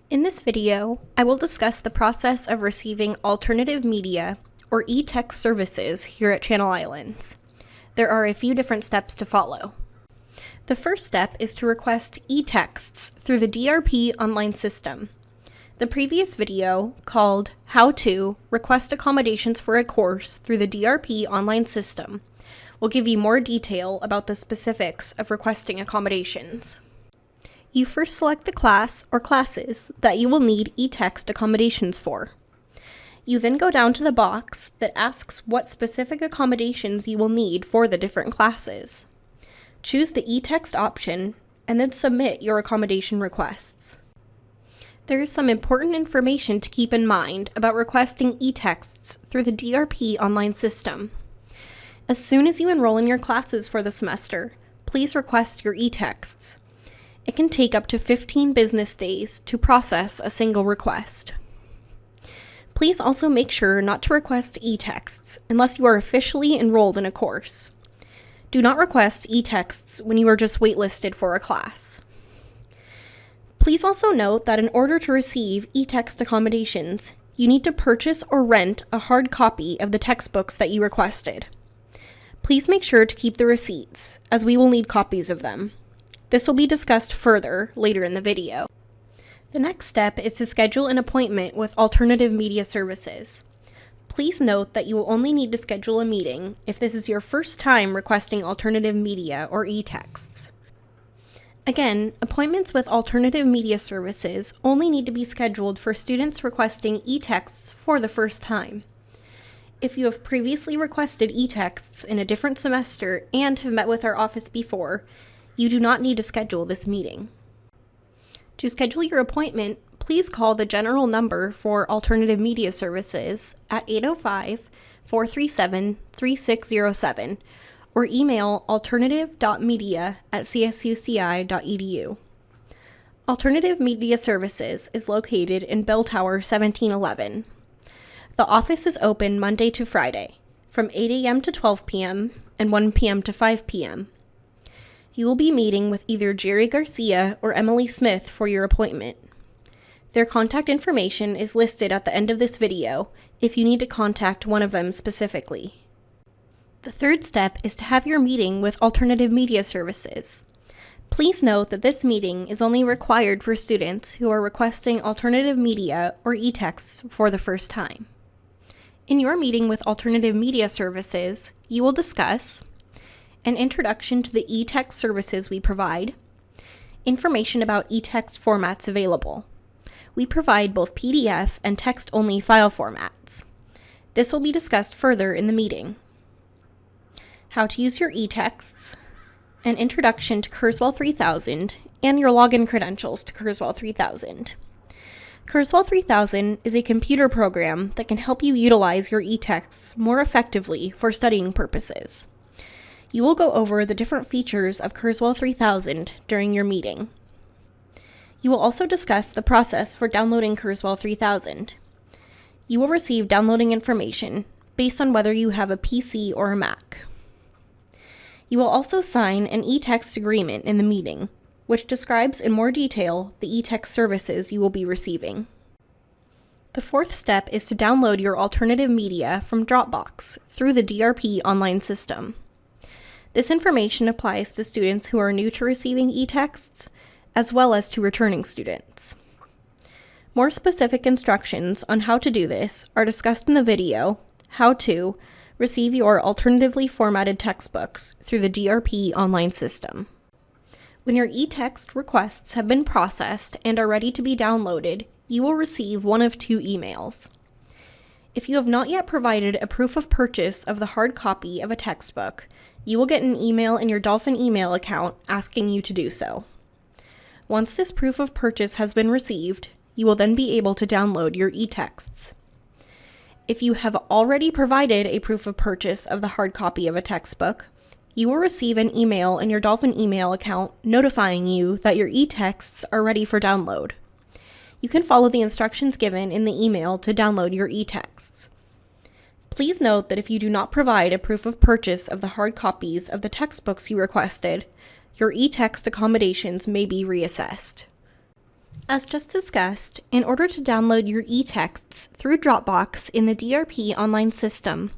In this video, I will discuss the process of receiving alternative media or e-text services here at Channel Islands. There are a few different steps to follow. The first step is to request e-texts through the DRP online system. The previous video, called How to Request Accommodations for a Course through the DRP online system, will give you more detail about the specifics of requesting accommodations. You first select the class or classes that you will need e-text accommodations for. You then go down to the box that asks what specific accommodations you will need for the different classes. Choose the e-text option and then submit your accommodation requests. There is some important information to keep in mind about requesting e-texts through the DRP online system. As soon as you enroll in your classes for the semester, please request your e-texts. It can take up to 15 business days to process a single request. Please also make sure not to request e-texts unless you are officially enrolled in a course. Do not request e-texts when you are just waitlisted for a class. Please also note that in order to receive e-text accommodations, you need to purchase or rent a hard copy of the textbooks that you requested. Please make sure to keep the receipts, as we will need copies of them. This will be discussed further later in the video. The next step is to schedule an appointment with alternative media services. Please note that you will only need to schedule a meeting if this is your first time requesting alternative media or e-texts. Again, appointments with alternative media services only need to be scheduled for students requesting e-texts for the first time. If you have previously requested e-texts in a different semester and have met with our office before, you do not need to schedule this meeting. To schedule your appointment, please call the general number for alternative media services at 805-437-3607 or email alternative.media@csuci.edu. Alternative Media Services is located in Bell Tower 1711. The office is open Monday to Friday from 8 a.m. to 12 p.m. and 1 p.m. to 5 p.m. You will be meeting with either Jerry Garcia or Emily Smith for your appointment. Their contact information is listed at the end of this video if you need to contact one of them specifically. The third step is to have your meeting with Alternative Media Services. Please note that this meeting is only required for students who are requesting alternative media or e-texts for the first time. In your meeting with Alternative Media Services, you will discuss an introduction to the e-text services we provide, information about e-text formats available. We provide both PDF and text-only file formats. This will be discussed further in the meeting. How to use your e-texts, an introduction to Kurzweil 3000, and your login credentials to Kurzweil 3000. Kurzweil 3000 is a computer program that can help you utilize your e-texts more effectively for studying purposes. You will go over the different features of Kurzweil 3000 during your meeting. You will also discuss the process for downloading Kurzweil 3000. You will receive downloading information based on whether you have a PC or a Mac. You will also sign an e-text agreement in the meeting, which describes in more detail the e-text services you will be receiving. The fourth step is to download your alternative media from Dropbox through the DRP online system. This information applies to students who are new to receiving e-texts, as well as to returning students. More specific instructions on how to do this are discussed in the video, How to Receive Your Alternatively Formatted Textbooks through the DRP online system. When your e-text requests have been processed and are ready to be downloaded, you will receive one of two emails. If you have not yet provided a proof of purchase of the hard copy of a textbook, you will get an email in your Dolphin email account asking you to do so. Once this proof of purchase has been received, you will then be able to download your e-texts. If you have already provided a proof of purchase of the hard copy of a textbook, you will receive an email in your Dolphin email account notifying you that your e-texts are ready for download. You can follow the instructions given in the email to download your e-texts. Please note that if you do not provide a proof of purchase of the hard copies of the textbooks you requested, your e-text accommodations may be reassessed. As just discussed, in order to download your e-texts through Dropbox in the DRP online system,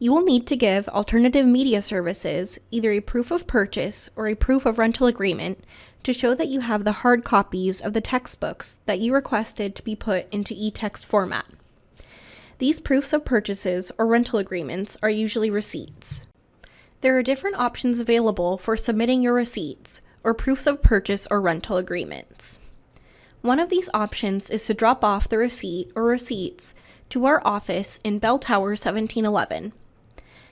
you will need to give Alternative Media Services either a proof of purchase or a proof of rental agreement to show that you have the hard copies of the textbooks that you requested to be put into e-text format. These proofs of purchases or rental agreements are usually receipts. There are different options available for submitting your receipts or proofs of purchase or rental agreements. One of these options is to drop off the receipt or receipts to our office in Bell Tower 1711.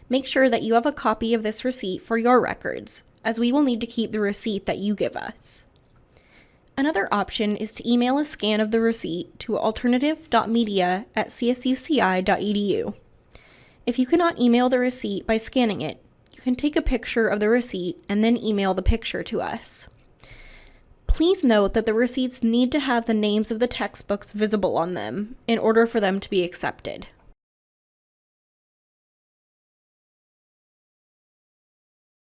Make sure that you have a copy of this receipt for your records, as we will need to keep the receipt that you give us. Another option is to email a scan of the receipt to alternative.media@csuci.edu. If you cannot email the receipt by scanning it, you can take a picture of the receipt and then email the picture to us. Please note that the receipts need to have the names of the textbooks visible on them in order for them to be accepted.